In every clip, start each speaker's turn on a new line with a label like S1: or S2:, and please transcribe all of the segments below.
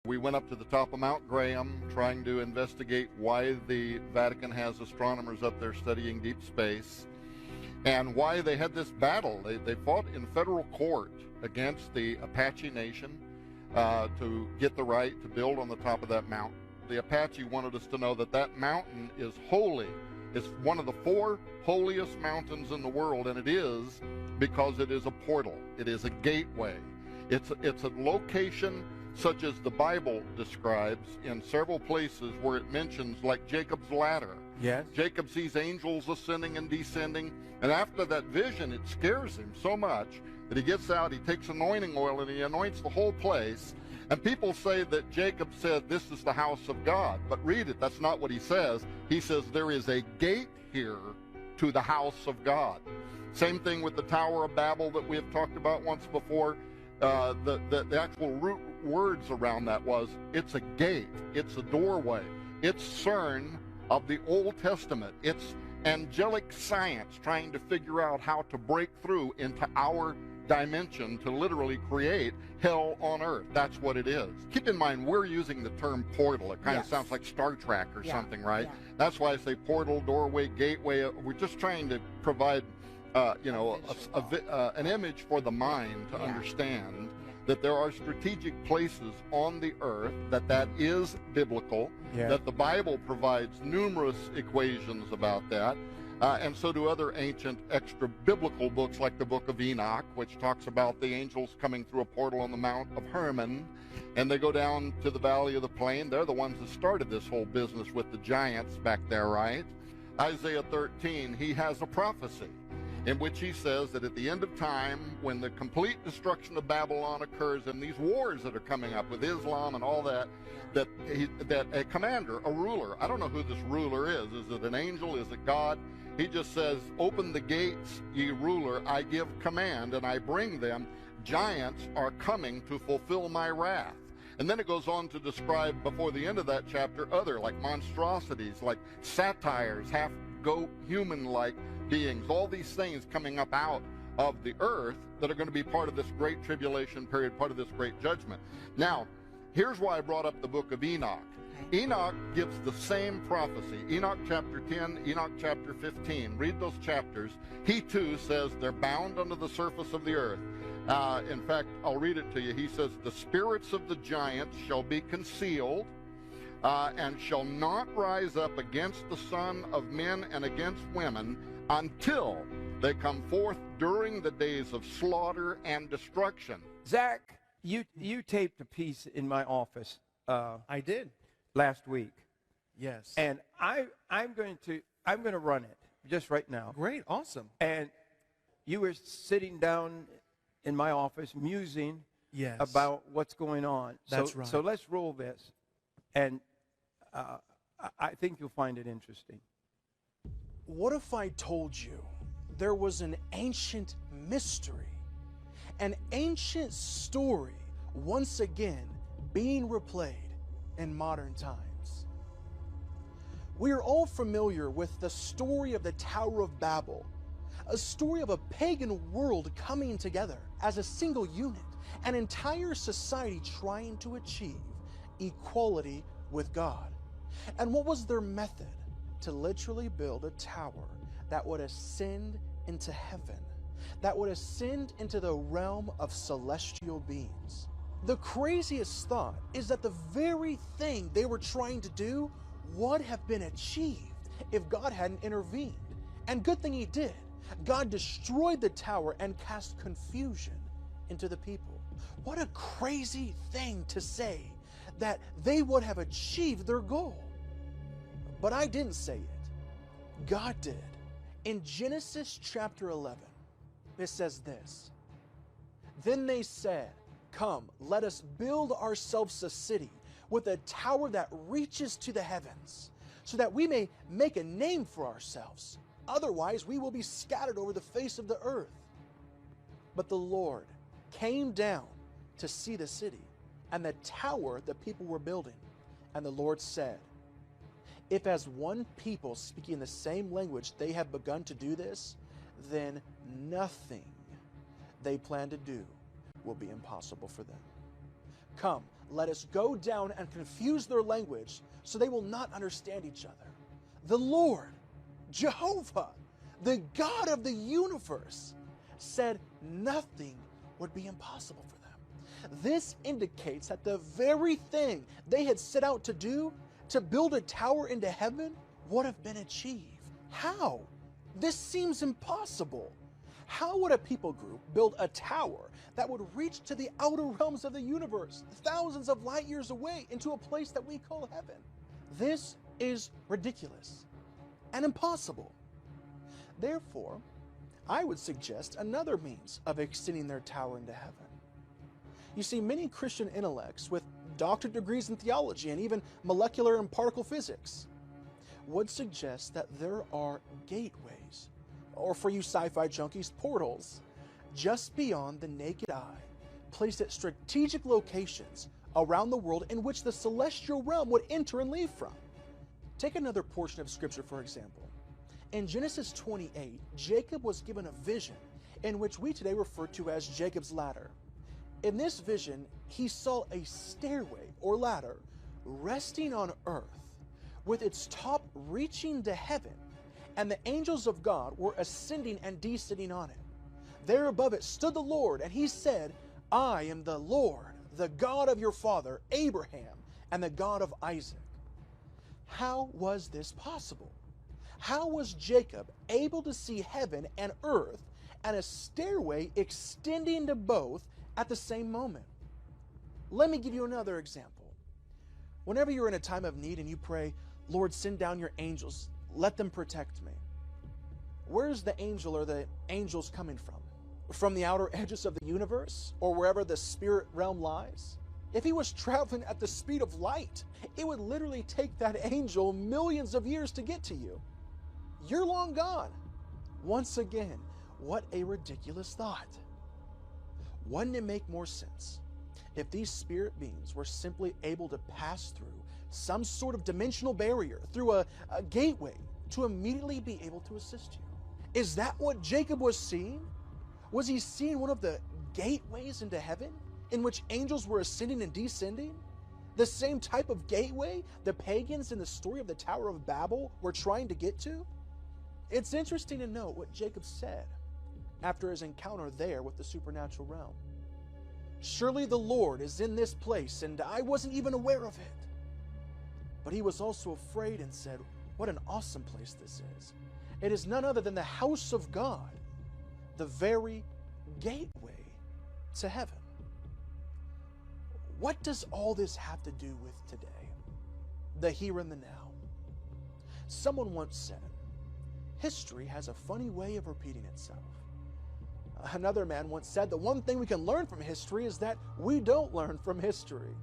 S1: We went up to the top of Mount Graham trying to investigate why the Vatican has astronomers up there studying deep space and why they had this battle. They fought in federal court against the Apache Nation to get the right to build on the top of that mountain. The Apache wanted us to know that that mountain is holy. It's one of the 4 holiest mountains in the world, and it is because it is a portal. It is a gateway. It's a location such as the Bible describes in several places where it mentions, like Jacob's ladder.
S2: Yes.
S1: Jacob sees angels ascending and descending, and after that vision, it scares him so much that he gets out, he takes anointing oil, and he anoints the whole place. And people say that Jacob said, this is the house of God. But read it, that's not what he says. He says there is a gate here to the house of God. Same thing with the Tower of Babel that we have talked about once before. The actual root words around that was, it's a gate, it's a doorway. It's CERN of the Old Testament. It's angelic science trying to figure out how to break through into our dimension to literally create hell on earth. That's what it is. Keep in mind, we're using the term portal. It kind of sounds like Star Trek or something, right? Yeah. That's why I say portal, doorway, gateway. We're just trying to provide an image for the mind to understand that there are strategic places on the earth, that is biblical, that the Bible provides numerous equations about that, and so do other ancient extra-biblical books like the Book of Enoch, which talks about the angels coming through a portal on the Mount of Hermon, and they go down to the Valley of the Plain. They're the ones that started this whole business with the giants back there, right? Isaiah 13, he has a prophecy in which he says that at the end of time, when the complete destruction of Babylon occurs and these wars that are coming up with Islam and all that, that a commander, a ruler, I don't know who this ruler is it an angel, is it God? He just says, open the gates, ye ruler, I give command, and I bring them. Giants are coming to fulfill my wrath. And then it goes on to describe, before the end of that chapter, other, like monstrosities, like satyrs, half-goat, human-like beings, all these things coming up out of the earth that are going to be part of this great tribulation period, part of this great judgment. Now, here's why I brought up the book of Enoch. Enoch gives the same prophecy. Enoch chapter 10, Enoch chapter 15. Read those chapters. He too says they're bound under the surface of the earth. In fact, I'll read it to you. He says, the spirits of the giants shall be concealed, and shall not rise up against the Son of Men and against women until they come forth during the days of slaughter and destruction.
S2: Zach, you taped a piece in my office.
S3: I did.
S2: Last week.
S3: Yes.
S2: And I'm going to run it just right now.
S3: Great, awesome.
S2: And you were sitting down in my office musing about what's going on.
S3: That's right.
S2: So let's roll this. And I think you'll find it interesting.
S4: What if I told you there was an ancient mystery, an ancient story once again being replayed in modern times? We are all familiar with the story of the Tower of Babel, a story of a pagan world coming together as a single unit, an entire society trying to achieve equality with God. And what was their method? To literally build a tower that would ascend into heaven, that would ascend into the realm of celestial beings. The craziest thought is that the very thing they were trying to do would have been achieved if God hadn't intervened. And good thing he did. God destroyed the tower and cast confusion into the people. What a crazy thing to say, that they would have achieved their goal. But I didn't say it. God did. In Genesis chapter 11, it says this, then they said, come, let us build ourselves a city with a tower that reaches to the heavens, so that we may make a name for ourselves. Otherwise, we will be scattered over the face of the earth. But the Lord came down to see the city and the tower the people were building. And the Lord said, if as one people speaking the same language they have begun to do this, then nothing they plan to do will be impossible for them. Come, let us go down and confuse their language so they will not understand each other. The Lord, Jehovah, the God of the universe, said nothing would be impossible for them. This indicates that the very thing they had set out to do, to build a tower into heaven, would have been achieved. How? This seems impossible. How would a people group build a tower that would reach to the outer realms of the universe, thousands of light years away, into a place that we call heaven? This is ridiculous and impossible. Therefore, I would suggest another means of extending their tower into heaven. You see, many Christian intellects with doctorate degrees in theology and even molecular and particle physics would suggest that there are gateways, or for you sci-fi junkies, portals, just beyond the naked eye, placed at strategic locations around the world in which the celestial realm would enter and leave from. Take another portion of Scripture, for example. In Genesis 28, Jacob was given a vision in which we today refer to as Jacob's ladder. In this vision, he saw a stairway or ladder resting on earth with its top reaching to heaven, and the angels of God were ascending and descending on it. There above it stood the Lord, and he said, I am the Lord, the God of your father Abraham, and the God of Isaac. How was this possible? How was Jacob able to see heaven and earth and a stairway extending to both at the same moment? Let me give you another example. Whenever you're in a time of need and you pray, Lord, send down your angels, let them protect me. Where's the angel or the angels coming from? From the outer edges of the universe, or wherever the spirit realm lies? If he was traveling at the speed of light, it would literally take that angel millions of years to get to you. You're long gone. Once again, what a ridiculous thought. Wouldn't it make more sense if these spirit beings were simply able to pass through some sort of dimensional barrier, through a gateway, to immediately be able to assist you? Is that what Jacob was seeing? Was he seeing one of the gateways into heaven in which angels were ascending and descending? The same type of gateway the pagans in the story of the Tower of Babel were trying to get to? It's interesting to note what Jacob said after his encounter there with the supernatural realm. Surely the Lord is in this place, and I wasn't even aware of it. But he was also afraid and said, what an awesome place this is. It is none other than the house of God, the very gateway to heaven. What does all this have to do with today? The here and the now. Someone once said, history has a funny way of repeating itself. Another man once said, the one thing we can learn from history is that we don't learn from history.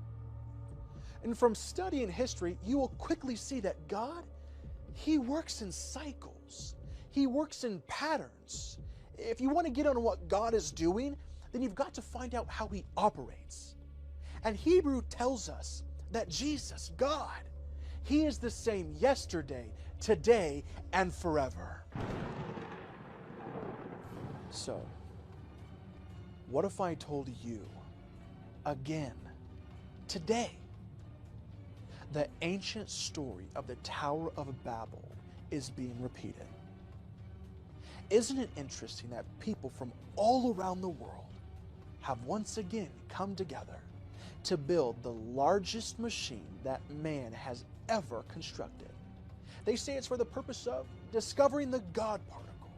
S4: And from studying history, you will quickly see that God, he works in cycles. He works in patterns. If you want to get on what God is doing, then you've got to find out how he operates. And Hebrew tells us that Jesus, God, he is the same yesterday, today, and forever. So, what if I told you again, today, the ancient story of the Tower of Babel is being repeated? Isn't it interesting that people from all around the world have once again come together to build the largest machine that man has ever constructed? They say it's for the purpose of discovering the God particle,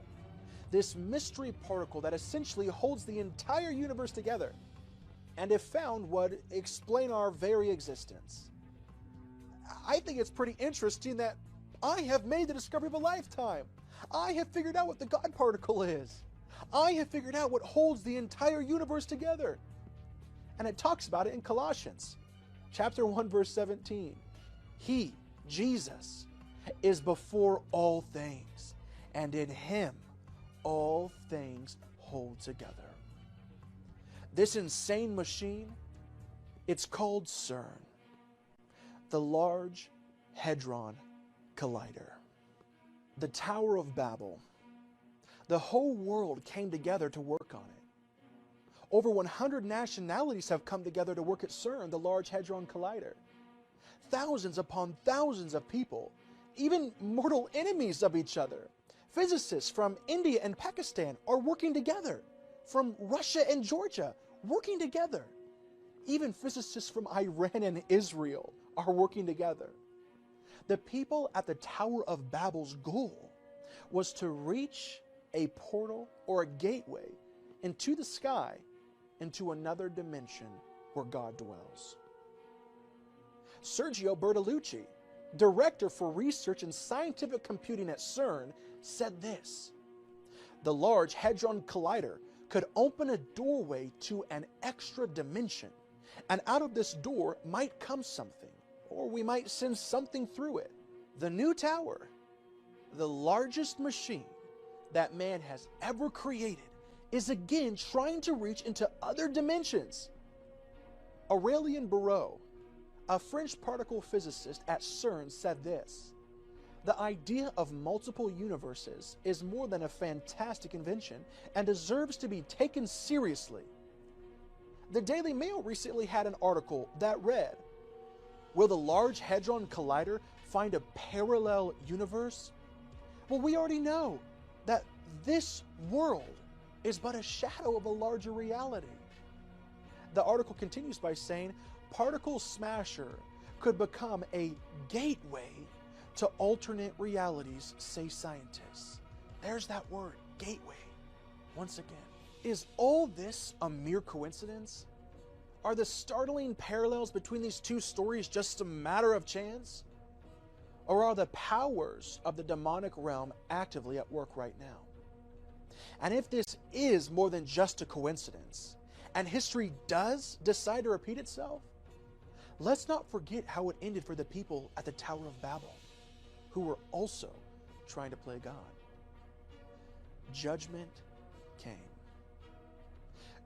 S4: this mystery particle that essentially holds the entire universe together, and if found would explain our very existence. I think it's pretty interesting that I have made the discovery of a lifetime. I have figured out what the God particle is. I have figured out what holds the entire universe together. And it talks about it in Colossians chapter 1, verse 17. He, Jesus, is before all things, and in him all things hold together. This insane machine, it's called CERN, the Large Hadron Collider. The Tower of Babel, the whole world came together to work on it. Over 100 nationalities have come together to work at CERN, the Large Hadron Collider. Thousands upon thousands of people, even mortal enemies of each other. Physicists from India and Pakistan are working together, from Russia and Georgia working together. Even physicists from Iran and Israel are working together. The people at the Tower of Babel's goal was to reach a portal or a gateway into the sky, into another dimension where God dwells. Sergio Bertolucci, director for research and scientific computing at CERN, said this: the Large Hadron Collider could open a doorway to an extra dimension, and out of this door might come something, or we might send something through it. The new tower, the largest machine that man has ever created, is again trying to reach into other dimensions. Aurélien Barraud, a French particle physicist at CERN, said this: the idea of multiple universes is more than a fantastic invention and deserves to be taken seriously. The Daily Mail recently had an article that read, will the Large Hadron Collider find a parallel universe? Well, we already know that this world is but a shadow of a larger reality. The article continues by saying, Particle Smasher could become a gateway to alternate realities, say scientists. There's that word, gateway, once again. Is all this a mere coincidence? Are the startling parallels between these two stories just a matter of chance? Or are the powers of the demonic realm actively at work right now? And if this is more than just a coincidence, and history does decide to repeat itself, let's not forget how it ended for the people at the Tower of Babel, who were also trying to play God. Judgment came.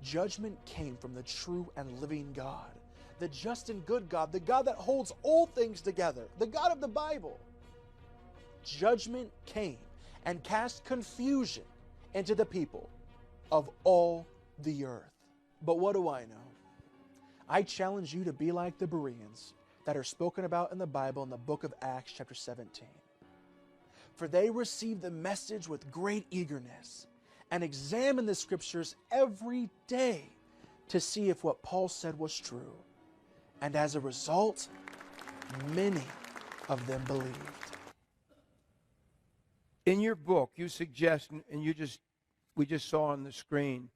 S4: Judgment came from the true and living God, the just and good God, the God that holds all things together, the God of the Bible. Judgment came and cast confusion into the people of all the earth. But what do I know? I challenge you to be like the Bereans that are spoken about in the Bible in the book of Acts chapter 17. For they received the message with great eagerness and examined the scriptures every day to see if what Paul said was true. And as a result, many of them believed.
S2: In your book, you suggest, and we just saw on the screen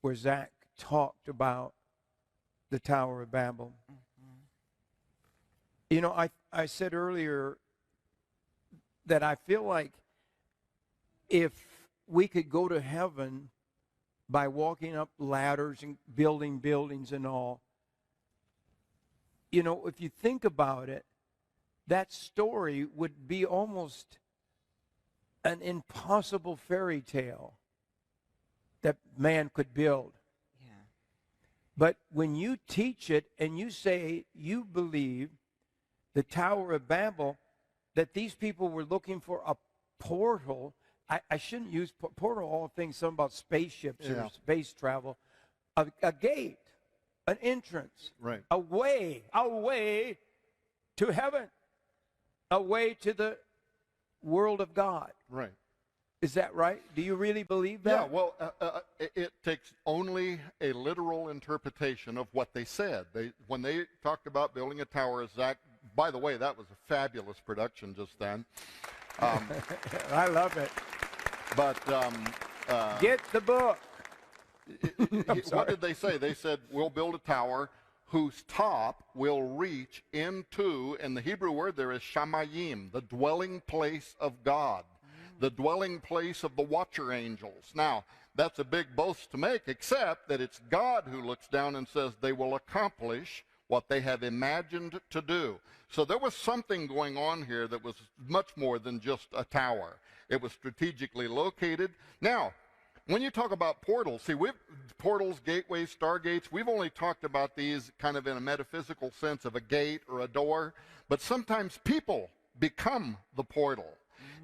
S2: where Zach talked about the Tower of Babel. Mm-hmm. You know, I said earlier that I feel like if we could go to heaven by walking up ladders and building buildings and all, you know, if you think about it, that story would be almost an impossible fairy tale that man could build. Yeah. But when you teach it and you say you believe the Tower of Babel, that these people were looking for a portal. I shouldn't use portal, all things, something about spaceships or space travel. A gate, an entrance,
S1: right.
S2: a way to heaven, a way to the world of God.
S1: Right.
S2: Is that right? Do you really believe that?
S1: Yeah, well, it takes only a literal interpretation of what they said. When they talked about building a tower, Zach, by the way, that was a fabulous production just then.
S2: I love it.
S1: But
S2: get the book.
S1: What did they say? They said, we'll build a tower whose top will reach into, and the Hebrew word there is shamayim, the dwelling place of God, the dwelling place of the watcher angels. Now, that's a big boast to make, except that it's God who looks down and says they will accomplish what they have imagined to do. So there was something going on here that was much more than just a tower. It was strategically located. Now, when you talk about portals, see, portals, gateways, stargates, we've only talked about these kind of in a metaphysical sense of a gate or a door, but sometimes people become the portal.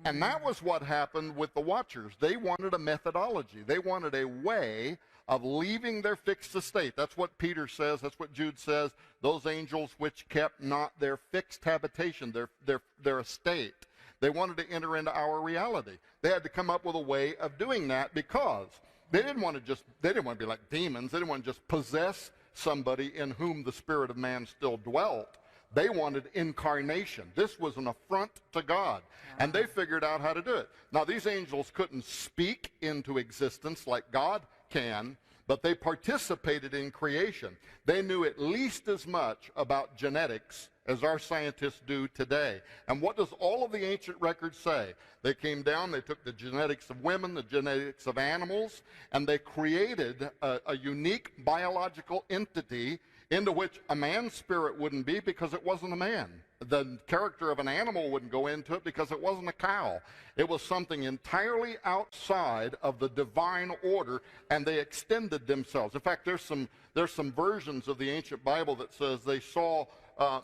S1: And that was what happened with the Watchers. They wanted a methodology. They wanted a way of leaving their fixed estate. That's what Peter says. That's what Jude says. Those angels which kept not their fixed habitation, their estate. They wanted to enter into our reality. They had to come up with a way of doing that because they didn't want to be like demons. They didn't want to just possess somebody in whom the spirit of man still dwelt. They wanted incarnation. This was an affront to God, and they figured out how to do it. Now, these angels couldn't speak into existence like God can, but they participated in creation. They knew at least as much about genetics as our scientists do today. And what does all of the ancient records say? They came down, they took the genetics of women, the genetics of animals, and they created a unique biological entity into which a man's spirit wouldn't be because it wasn't a man. The character of an animal wouldn't go into it because it wasn't a cow. It was something entirely outside of the divine order, and they extended themselves. In fact, there's some versions of the ancient Bible that says they saw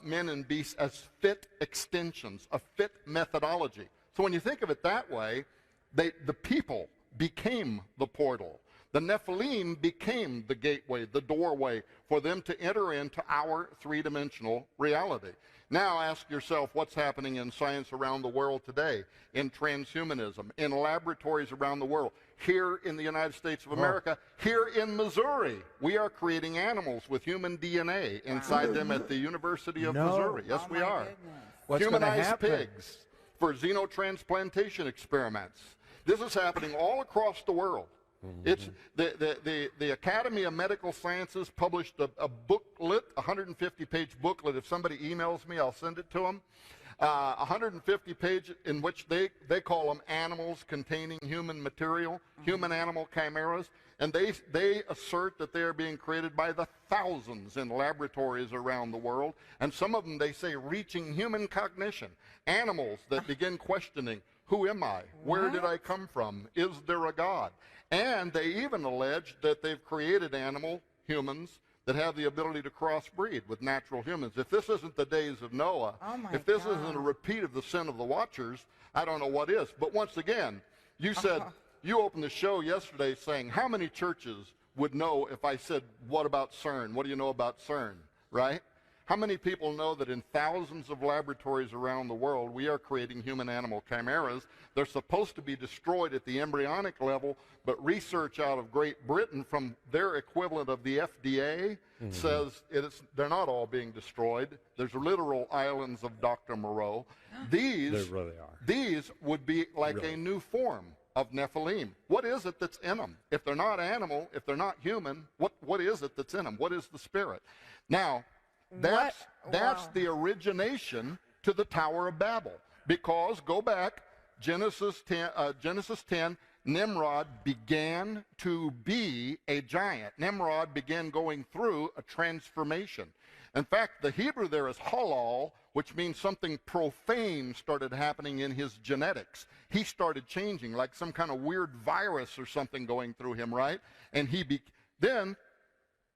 S1: men and beasts as fit extensions, a fit methodology. So when you think of it that way, the people became the portal. The Nephilim became the gateway, the doorway for them to enter into our three-dimensional reality. Now ask yourself what's happening in science around the world today, in transhumanism, in laboratories around the world. Here in the United States of America, here in Missouri, we are creating animals with human DNA inside them at the University of Missouri. Yes, we are. Humanized pigs for xenotransplantation experiments. This is happening all across the world. It's the Academy of Medical Sciences published a booklet, a 150-page booklet. If somebody emails me, I'll send it to them. 150-page in which they call them animals containing human material, human-animal chimeras, and they assert that they are being created by the thousands in laboratories around the world, and some of them, they say, reaching human cognition. Animals that begin questioning, who am I? Where did I come from? Is there a God? And they even allege that they've created humans, that have the ability to crossbreed with natural humans. If this isn't the days of Noah, if this isn't a repeat of the sin of the watchers, I don't know what is. But once again, you said, you opened the show yesterday saying, how many churches would know if I said, what about CERN? What do you know about CERN, right? How many people know that in thousands of laboratories around the world, we are creating human-animal chimeras? They're supposed to be destroyed at the embryonic level, but research out of Great Britain from their equivalent of the FDA says they're not all being destroyed. There's literal islands of Dr. Moreau. These would be like a new form of Nephilim. What is it that's in them? If they're not animal, if they're not human, what is it that's in them? What is the spirit? Now, that's the origination to the Tower of Babel. Because, go back, Genesis 10, Nimrod began to be a giant. Nimrod began going through a transformation. In fact, the Hebrew there is halal, which means something profane started happening in his genetics. He started changing, like some kind of weird virus or something going through him, right? And then,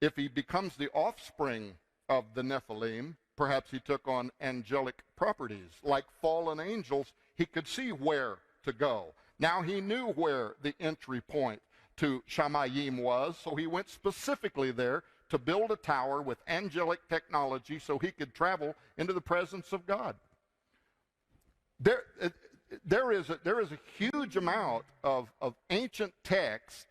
S1: if he becomes the offspring of the Nephilim, perhaps he took on angelic properties. Like fallen angels, he could see where to go. Now he knew where the entry point to Shamayim was, so he went specifically there to build a tower with angelic technology so he could travel into the presence of God. There is a huge amount of ancient text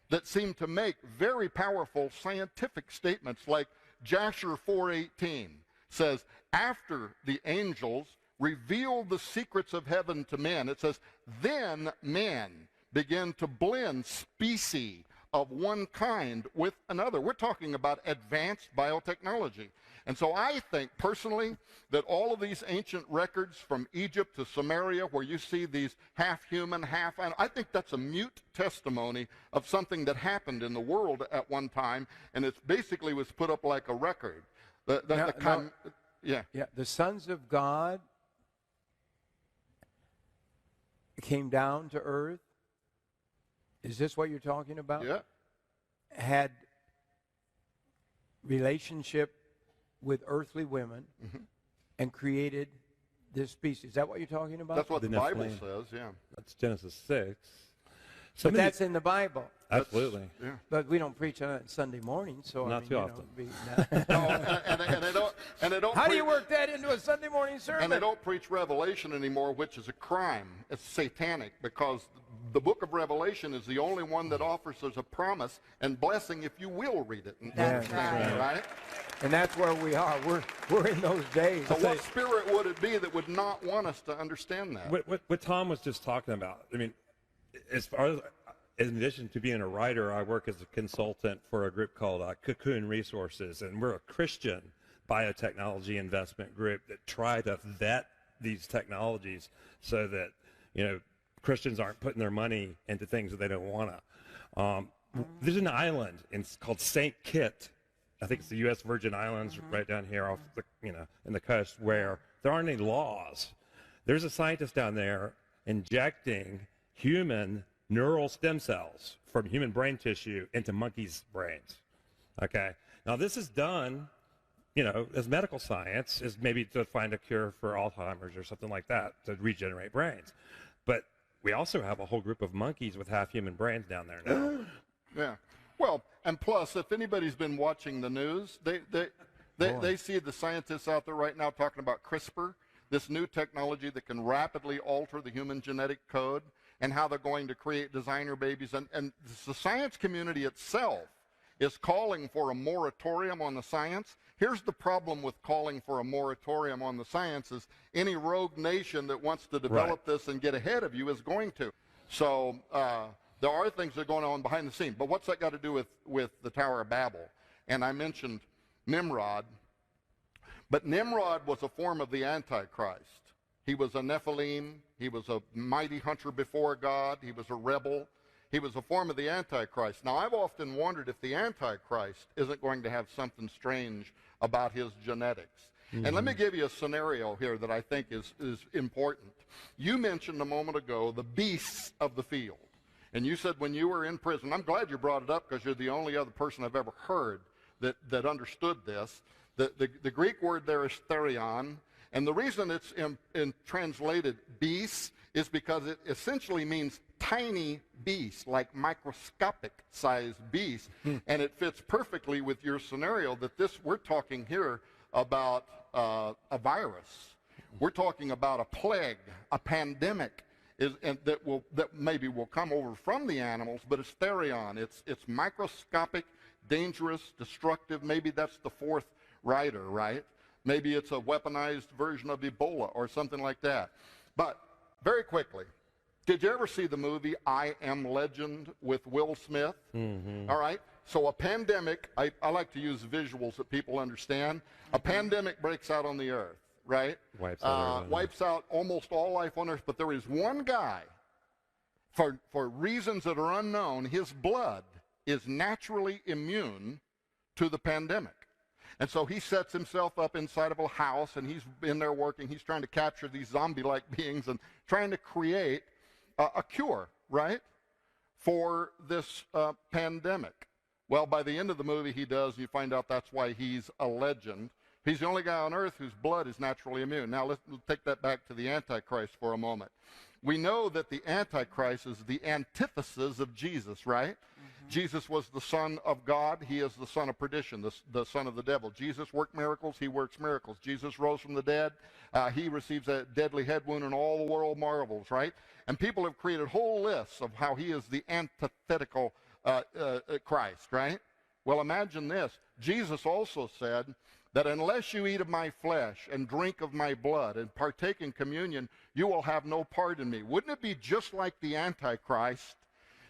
S1: that seem to make very powerful scientific statements, like Jasher 4:18 says, after the angels revealed the secrets of heaven to men, it says, then men begin to blend species of one kind with another. We're talking about advanced biotechnology. And so I think personally that all of these ancient records from Egypt to Samaria, where you see these half human, half animal, I think that's a mute testimony of something that happened in the world at one time, and it basically was put up like a record. The
S2: sons of God came down to earth. Is this what you're talking about?
S1: Yeah.
S2: Had relationship with earthly women and created this species. Is that what you're talking about?
S1: That's what the Bible says, yeah.
S5: That's Genesis 6.
S2: But that's in the Bible.
S5: Absolutely.
S1: Yeah.
S2: But we don't preach on it Sunday morning, so
S5: Not too often.
S1: And they don't
S2: How do you work that into a Sunday morning sermon?
S1: And they don't preach Revelation anymore, which is a crime. It's satanic, because the book of Revelation is the only one that offers us a promise and blessing if you will read it and understand it, right?
S2: And that's where we are. We're in those days.
S1: So what spirit would it be that would not want us to understand that?
S5: What Tom was just talking about, I mean, as far as, in addition to being a writer, I work as a consultant for a group called Cahn Resources, and we're a Christian biotechnology investment group that try to vet these technologies so that, you know, Christians aren't putting their money into things that they don't want to. There's an island called St. Kitts. I think it's the U.S. Virgin Islands, right down here off the, you know, in the coast, where there aren't any laws. There's a scientist down there injecting human neural stem cells from human brain tissue into monkeys' brains. Okay. Now this is done, you know, as medical science, is maybe to find a cure for Alzheimer's or something like that, to regenerate brains. But we also have a whole group of monkeys with half human brains down there now.
S1: Yeah. Well, and plus, if anybody's been watching the news, they see the scientists out there right now talking about CRISPR, this new technology that can rapidly alter the human genetic code, and how they're going to create designer babies. And the science community itself is calling for a moratorium on the science. Here's the problem with calling for a moratorium on the science is any rogue nation that wants to develop this and get ahead of you is going to. So there are things that are going on behind the scenes. But what's that got to do with the Tower of Babel? And I mentioned Nimrod. But Nimrod was a form of the Antichrist. He was a Nephilim. He was a mighty hunter before God. He was a rebel. He was a form of the Antichrist. Now, I've often wondered if the Antichrist isn't going to have something strange about his genetics. And let me give you a scenario here that I think is important. You mentioned a moment ago the beasts of the field. And you said when you were in prison, I'm glad you brought it up because you're the only other person I've ever heard that understood this. The Greek word there is therion. And the reason it's translated beasts is because it essentially means tiny beasts, like microscopic sized beasts. And it fits perfectly with your scenario that we're talking here about a virus. We're talking about a plague, a pandemic that maybe will come over from the animals, but it's therion. It's microscopic, dangerous, destructive. Maybe that's the fourth rider, right? Maybe it's a weaponized version of Ebola or something like that. But very quickly, did you ever see the movie I Am Legend with Will Smith? All right. So a pandemic, I like to use visuals that people understand. A pandemic breaks out on the earth, right? Wipes out almost all life on earth. But there is one guy, for reasons that are unknown, his blood is naturally immune to the pandemic. And so he sets himself up inside of a house, and he's in there working. He's trying to capture these zombie-like beings and trying to create a cure, right, for this pandemic. Well, by the end of the movie, he does, and you find out that's why he's a legend. He's the only guy on earth whose blood is naturally immune. Now, let's take that back to the Antichrist for a moment. We know that the Antichrist is the antithesis of Jesus, right? Jesus was the Son of God. He is the son of perdition, the son of the devil. Jesus worked miracles. He works miracles. Jesus rose from the dead. He receives a deadly head wound, and all the world marvels, right? And people have created whole lists of how he is the antithetical Christ, right? Well, imagine this. Jesus also said that unless you eat of my flesh and drink of my blood and partake in communion, you will have no part in me. Wouldn't it be just like the Antichrist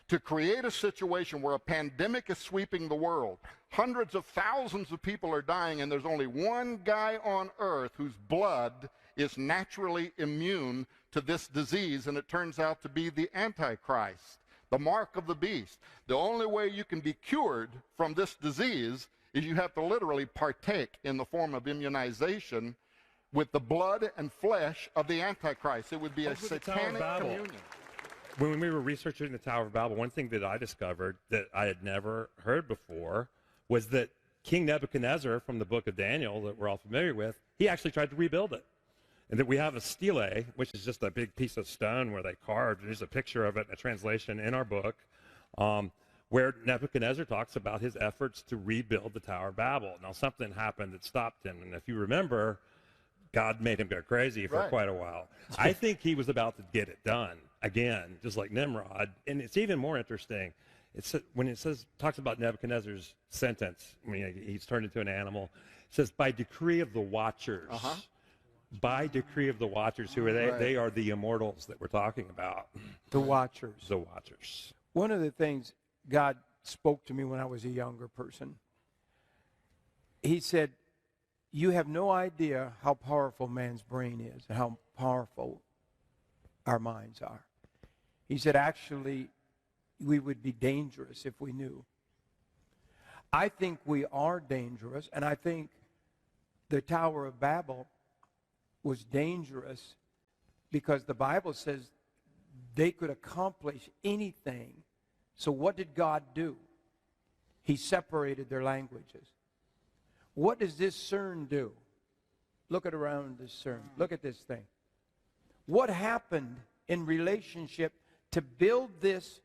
S1: to create a situation where a pandemic is sweeping the world? Hundreds of thousands of people are dying, and there's only one guy on earth whose blood is naturally immune to this disease, and it turns out to be the Antichrist, the mark of the beast. The only way you can be cured from this disease is you have to literally partake in the form of immunization with the blood and flesh of the Antichrist. It would be a satanic communion.
S5: When we were researching the Tower of Babel, one thing that I discovered that I had never heard before was that King Nebuchadnezzar from the book of Daniel that we're all familiar with, he actually tried to rebuild it. And then we have a stele, which is just a big piece of stone where they carved. There's a picture of it, a translation in our book, where Nebuchadnezzar talks about his efforts to rebuild the Tower of Babel. Now, something happened that stopped him. And if you remember, God made him go crazy for quite a while. I think he was about to get it done again, just like Nimrod. And it's even more interesting. It's when it talks about Nebuchadnezzar's sentence, I mean, he's turned into an animal. It says, by decree of the watchers. By decree of the watchers. Who are they? They are the immortals that we're talking about.
S2: The watchers.
S5: The watchers.
S2: One of the things God spoke to me when I was a younger person, he said, you have no idea how powerful man's brain is and how powerful our minds are. He said, actually, we would be dangerous if we knew. I think we are dangerous, and I think the Tower of Babel was dangerous because the Bible says they could accomplish anything. So what did God do? He separated their languages. What does this CERN do? Look at around this CERN. Look at this thing. What happened in relationship to build this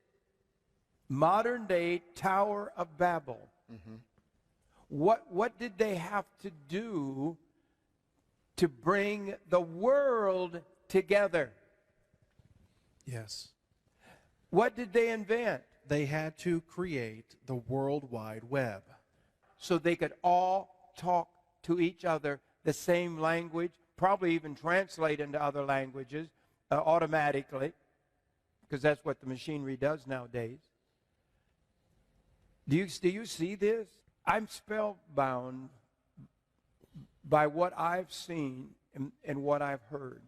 S2: modern-day Tower of Babel? What did they have to do to bring the world together?
S3: Yes.
S2: What did they invent?
S3: They had to create the World Wide Web.
S2: So they could all talk to each other the same language, probably even translate into other languages automatically, because that's what the machinery does nowadays. Do you see this? I'm spellbound by what I've seen and what I've heard.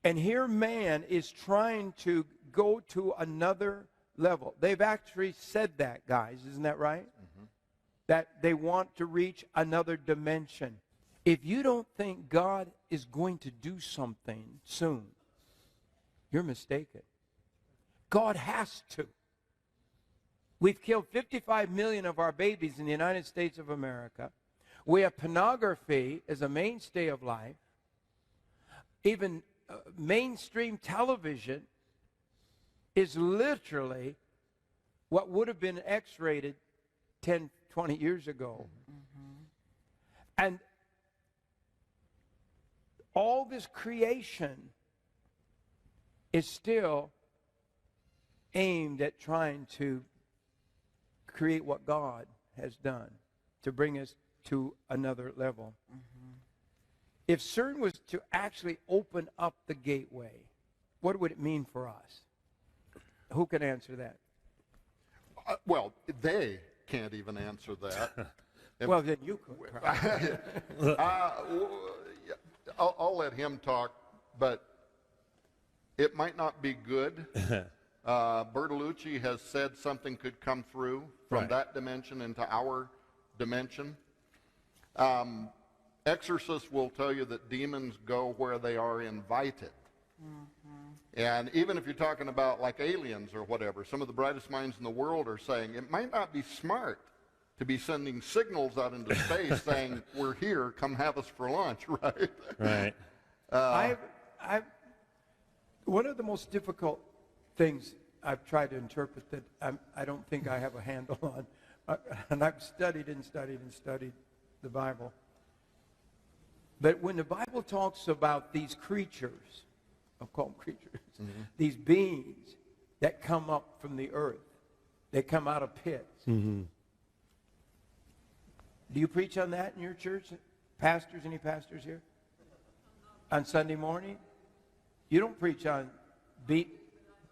S2: And here man is trying to go to another level. They've actually said that, guys. Isn't that right? That they want to reach another dimension. If you don't think God is going to do something soon, you're mistaken. God has to. We've killed 55 million of our babies in the United States of America. We have pornography as a mainstay of life. Even mainstream television is literally what would have been X-rated 10, 20 years ago. And all this creation is still aimed at trying to create what God has done to bring us to another level. If CERN was to actually open up the gateway, what would it mean for us? Who can answer that?
S1: Well, they can't even answer that.
S2: Well, then you could.
S1: I'll let him talk, but it might not be good. Bertolucci has said something could come through from that dimension into our dimension. Exorcists will tell you that demons go where they are invited. And even if you're talking about like aliens or whatever, some of the brightest minds in the world are saying it might not be smart to be sending signals out into space saying, we're here, come have us for lunch, right?
S5: Right.
S2: One of the most difficult things I've tried to interpret that I don't think I have a handle on, and I've studied and studied and studied the Bible. But when the Bible talks about these creatures, I'll call them creatures, these beings that come up from the earth, they come out of pits. Do you preach on that in your church? Pastors, any pastors here? On Sunday morning? You don't preach on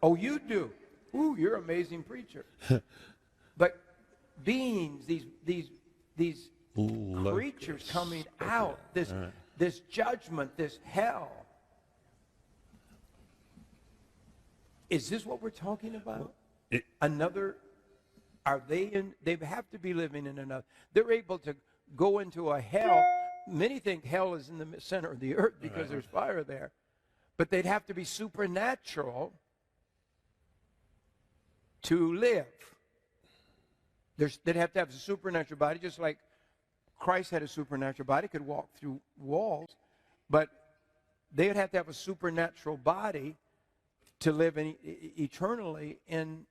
S2: oh, you do. Ooh, you're an amazing preacher. But beings, these creatures coming out, this judgment, this hell. Is this what we're talking about? They have to be living in another. They're able to go into a hell. Many think hell is in the center of the earth because there's fire there. But they'd have to be supernatural to live. They'd have to have a supernatural body, just like Christ had a supernatural body, could walk through walls. But they would have to have a supernatural body to live eternally in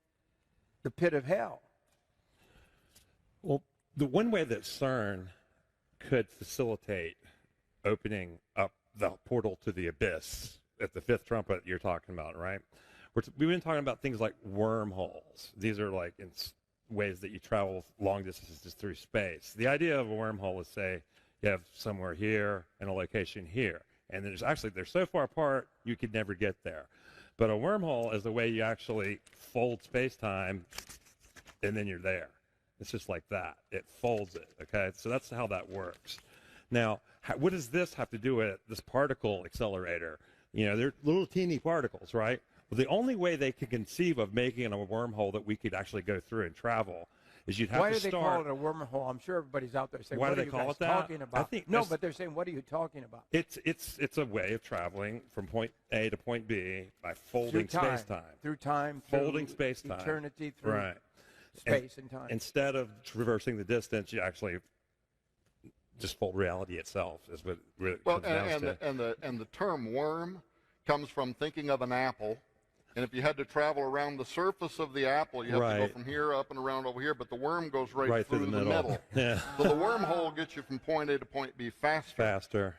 S2: the pit of hell.
S5: Well, the one way that CERN could facilitate opening up the portal to the abyss at the fifth trumpet you're talking about, right? We've been talking about things like wormholes. These are like ways that you travel long distances through space. The idea of a wormhole is, say, you have somewhere here and a location here. And they're so far apart, you could never get there. But a wormhole is the way you actually fold space-time, and then you're there. It's just like that. It folds it, okay? So that's how that works. Now, what does this have to do with this particle accelerator? You know, they're little teeny particles, right? Well, the only way they could conceive of making a wormhole that we could actually go through and travel is you'd have
S2: Why
S5: to
S2: do they
S5: start.
S2: call it a wormhole? I'm sure everybody's out there saying,
S5: Why
S2: what
S5: do
S2: are
S5: they
S2: you
S5: call
S2: guys
S5: it that?
S2: talking about?
S5: I think
S2: No, but they're saying, what are you talking about?
S5: It's a way of traveling from point A to point B by folding space-time.
S2: Through time.
S5: Folding
S2: through
S5: space-time.
S2: Eternity through
S5: Right.
S2: space and time.
S5: Instead of traversing the distance, you actually just fold reality itself. Is what it
S1: Well,
S5: comes down to.
S1: and the term worm comes from thinking of an apple. And if you had to travel around the surface of the apple, you have to go from here up and around over here, but the worm goes right through the middle.
S5: Yeah.
S1: So the wormhole gets you from point A to point B faster.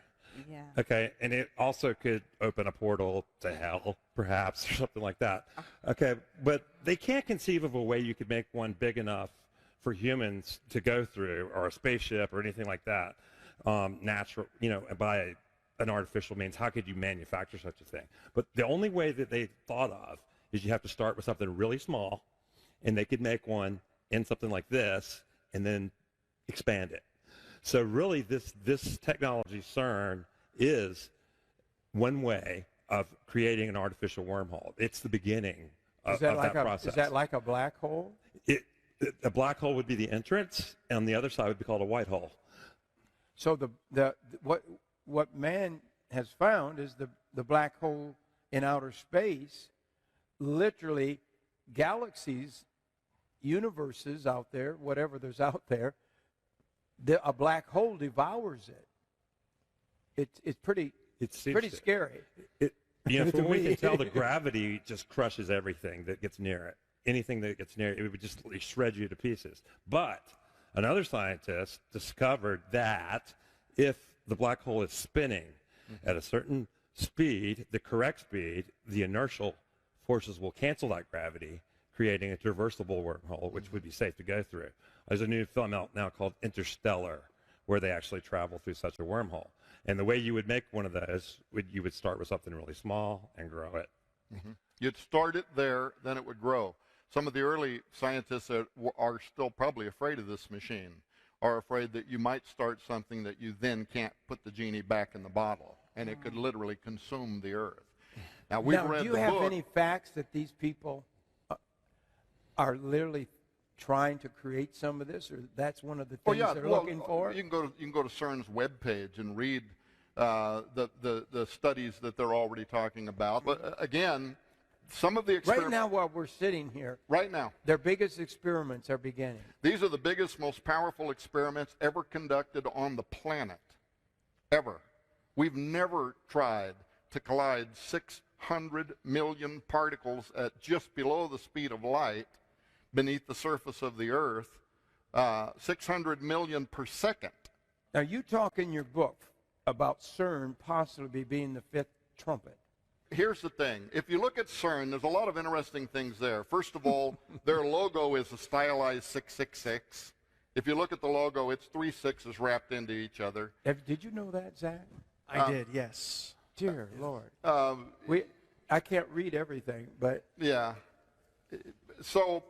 S6: Yeah.
S5: Okay, and it also could open a portal to hell, perhaps, or something like that. Okay, but they can't conceive of a way you could make one big enough for humans to go through, or a spaceship, or anything like that, natural, by an artificial means. How could you manufacture such a thing? But the only way that they thought of is you have to start with something really small, and they could make one in something like this, and then expand it. So really, this technology, CERN, is one way of creating an artificial wormhole. It's the beginning of that process.
S2: Is that like a black hole?
S5: A black hole would be the entrance, and on the other side would be called a white hole.
S2: So what man has found is the black hole in outer space, literally galaxies, universes out there, whatever there's out there, a black hole devours it. It's pretty scary.
S5: From what we can tell, the gravity just crushes everything that gets near it. Anything that gets near it, it would just shred you to pieces. But another scientist discovered that if the black hole is spinning at a certain speed, the correct speed, the inertial forces will cancel that gravity, creating a traversable wormhole, which would be safe to go through. There's a new film out now called Interstellar, where they actually travel through such a wormhole. And the way you would make one of those, you would start with something really small and grow it.
S1: Mm-hmm. You'd start it there, then it would grow. Some of the early scientists that are still probably afraid of this machine are afraid that you might start something that you then can't put the genie back in the bottle, and it could literally consume the earth. Now, we've read the book.
S2: Do you have any facts that these people are literally trying to create some of this, or that's one of the things they're looking for?
S1: You can go to CERN's webpage and read the studies that they're already talking about. But again, some of the experiments...
S2: Right now, while we're sitting here,
S1: right now,
S2: their biggest experiments are beginning.
S1: These are the biggest, most powerful experiments ever conducted on the planet, ever. We've never tried to collide 600 million particles at just below the speed of light beneath the surface of the earth, 600 million per second.
S2: Now, you talk in your book about CERN possibly being the fifth trumpet.
S1: Here's the thing. If you look at CERN, there's a lot of interesting things there. First of all, their logo is a stylized 666. If you look at the logo, it's 3 sixes wrapped into each other.
S2: Did you know that, Zach?
S4: I did, yes.
S2: Dear Lord. I can't read everything, but...
S1: Yeah. So,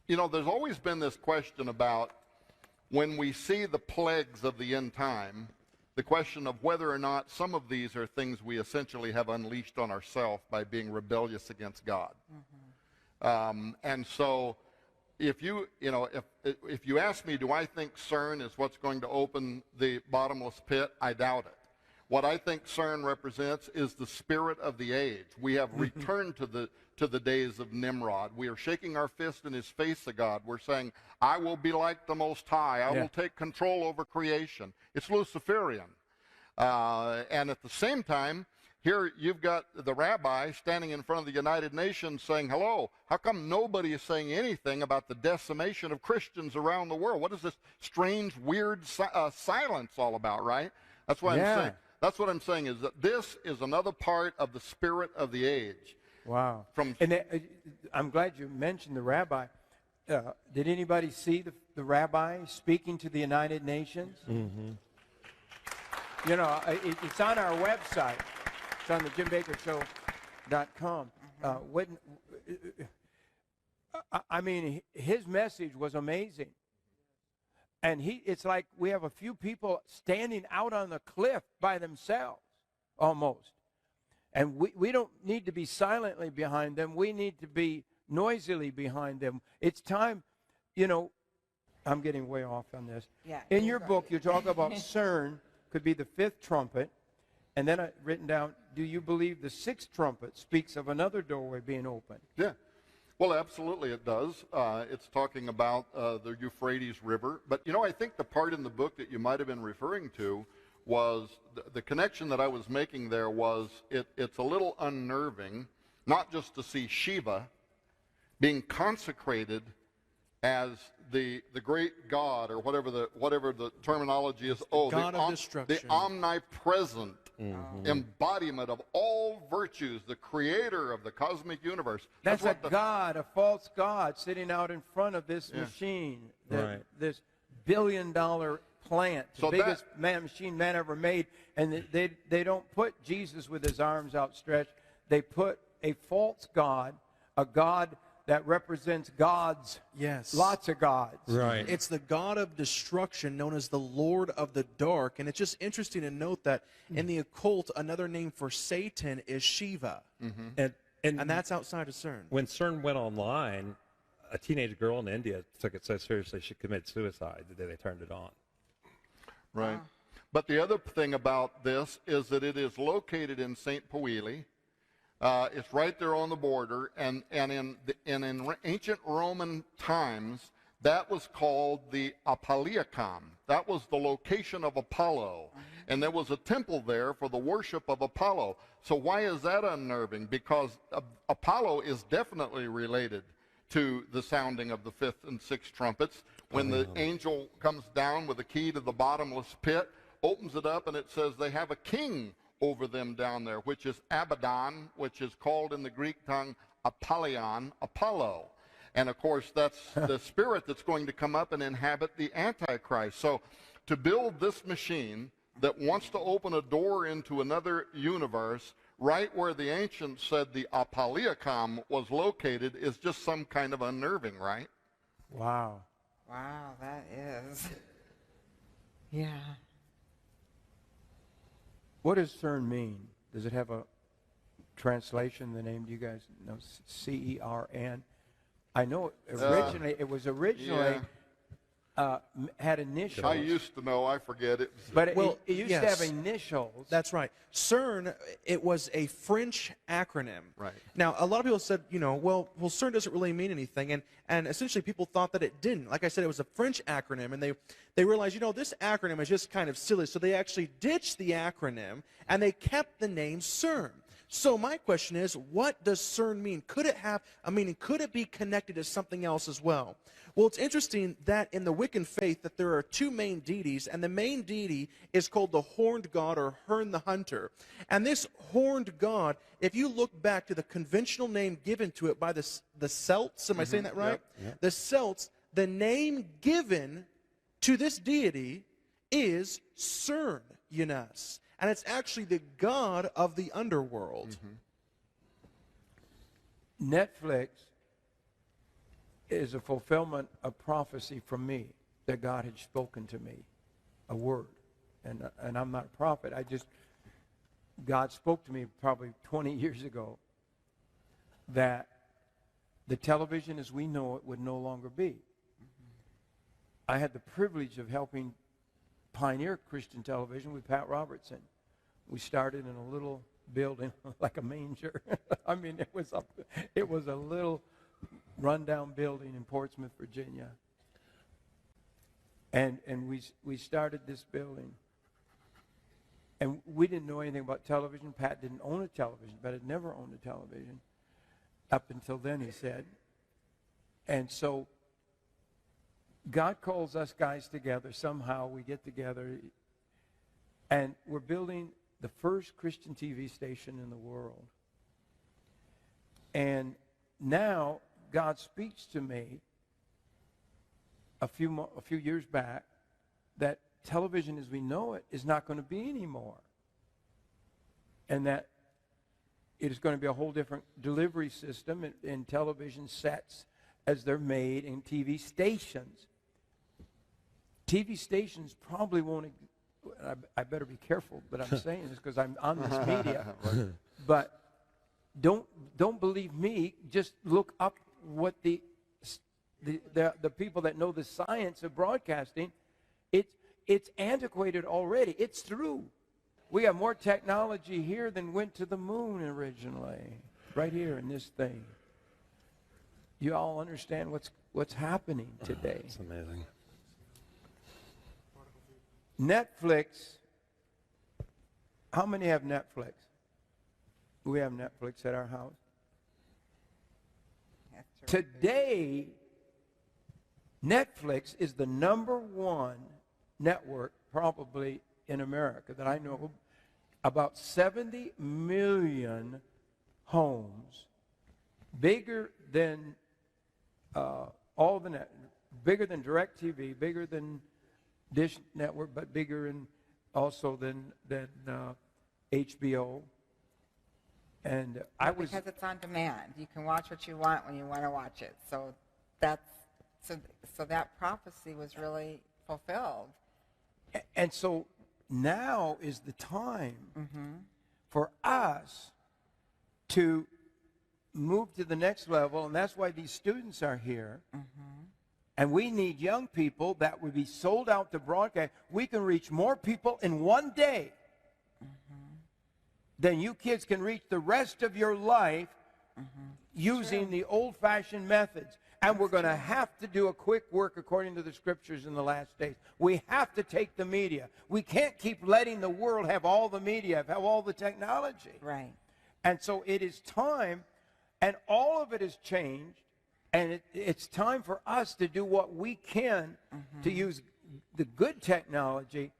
S1: there's always been this question about when we see the plagues of the end time, the question of whether or not some of these are things we essentially have unleashed on ourselves by being rebellious against God. Mm-hmm. And so, if you ask me, do I think CERN is what's going to open the bottomless pit? I doubt it. What I think CERN represents is the spirit of the age. We have returned to the days of Nimrod. We are shaking our fist in his face of God. We're saying, I will be like the Most High. I will take control over creation. It's Luciferian. And at the same time, here you've got the rabbi standing in front of the United Nations saying, hello, how come nobody is saying anything about the decimation of Christians around the world? What is this strange, weird silence all about, right? That's what I'm saying. That's what I'm saying, is that this is another part of the spirit of the age.
S2: Wow. I'm glad you mentioned the rabbi. Did anybody see the rabbi speaking to the United Nations?
S5: Mm-hmm.
S2: You know, it's on our website. It's on the JimBakkerShow.com. I mean, his message was amazing. And it's like we have a few people standing out on the cliff by themselves, almost. And we don't need to be silently behind them. We need to be noisily behind them. It's time, you know, I'm getting way off on this.
S6: Yeah,
S2: in your book, you talk about CERN could be the fifth trumpet. And then I've written down, do you believe the sixth trumpet speaks of another doorway being opened?
S1: Yeah. Well, absolutely it does. It's talking about the Euphrates River. But, you know, I think the part in the book that you might have been referring to was the connection that I was making there was it's a little unnerving, not just to see Shiva being consecrated as the great God, or whatever the terminology is.
S4: God of destruction.
S1: The omnipresent embodiment of all virtues, the creator of the cosmic universe.
S2: That's a God, a false God, sitting out in front of this machine, this billion-dollar plant, the biggest machine man ever made. And they don't put Jesus with his arms outstretched. They put a false God, a God that represents gods.
S4: Yes.
S2: Lots of gods.
S5: Right.
S4: It's the God of destruction, known as the Lord of the Dark. And it's just interesting to note that in the occult, another name for Satan is Shiva.
S5: Mm-hmm. And
S4: that's outside of CERN.
S5: When CERN went online, a teenage girl in India took it so seriously she committed suicide the day they turned it on.
S1: Right. But the other thing about this is that it is located in St. Puili. It's right there on the border, and in ancient Roman times, that was called the Apolliacum. That was the location of Apollo, and there was a temple there for the worship of Apollo. So why is that unnerving? Because Apollo is definitely related to the sounding of the fifth and sixth trumpets. When the angel comes down with the key to the bottomless pit, opens it up, and it says they have a king over them down there, which is Abaddon, which is called in the Greek tongue Apollyon, Apollo. And of course, that's the spirit that's going to come up and inhabit the Antichrist. So to build this machine that wants to open a door into another universe, right where the ancients said the Apolliacum was located, is just some kind of unnerving, right?
S2: Wow.
S6: Wow, that is. Yeah.
S2: What does CERN mean? Does it have a translation, the name? Do you guys know? CERN? I know originally, it was originally had initials.
S1: I used to know, I forget it.
S2: But it used to have initials.
S4: That's right. CERN, it was a French acronym.
S1: Right.
S4: Now, a lot of people said, you know, well, CERN doesn't really mean anything. And essentially people thought that it didn't. Like I said, it was a French acronym. And they realized, you know, this acronym is just kind of silly. So they actually ditched the acronym and they kept the name CERN. So my question is, what does CERN mean? Could it have a meaning? Could it be connected to something else as well? Well, it's interesting that in the Wiccan faith that there are two main deities, and the main deity is called the horned god, or Herne the Hunter. And this horned god, if you look back to the conventional name given to it by the Celts, am I saying that right? Yep. The Celts, the name given to this deity is Cernunnos. And it's actually the god of the underworld.
S2: Netflix is a fulfillment of prophecy from me that God had spoken to me, a word. And I'm not a prophet. God spoke to me probably 20 years ago that the television as we know it would no longer be. I had the privilege of helping pioneer Christian television with Pat Robertson. We started in a little building like a manger. I mean, it was a little rundown building in Portsmouth, Virginia. And we started this building. And we didn't know anything about television. Pat didn't own a television. Pat had never owned a television up until then, he said. And so God calls us guys together. Somehow we get together, and we're building the first Christian TV station in the world. And now God speaks to me a few years back that television as we know it is not going to be anymore. And that it is going to be a whole different delivery system in television sets as they're made in TV stations. TV stations probably won't, I better be careful that I'm saying this because I'm on this media. But don't believe me. Just look up what the people that know the science of broadcasting. It's antiquated already. It's through. We have more technology here than went to the moon originally. Right here in this thing. You all understand what's happening today.
S5: It's amazing.
S2: Netflix. How many have Netflix? We have Netflix at our house. Today, Netflix is the #1 network probably in America that I know of. About 70 million homes, bigger than all the bigger than DirecTV, bigger than Dish Network, but bigger and also than HBO. And
S6: because it's on demand, you can watch what you want when you want to watch it. So that prophecy was really fulfilled.
S2: And so now is the time for us to move to the next level, and that's why these students are here. And we need young people that would be sold out to broadcast. We can reach more people in one day than you kids can reach the rest of your life using the old-fashioned methods. And we're going to have to do a quick work according to the scriptures in the last days. We have to take the media. We can't keep letting the world have all the media, have all the technology.
S6: Right.
S2: And so it is time, and all of it has changed, and it's time for us to do what we can to use the good technology,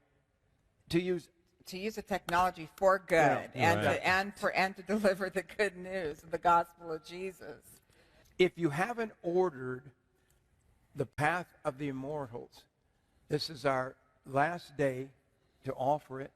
S2: to use
S6: the technology for good, and to deliver the good news of the gospel of Jesus.
S2: If you haven't ordered The Path of the Immortals, this is our last day to offer it.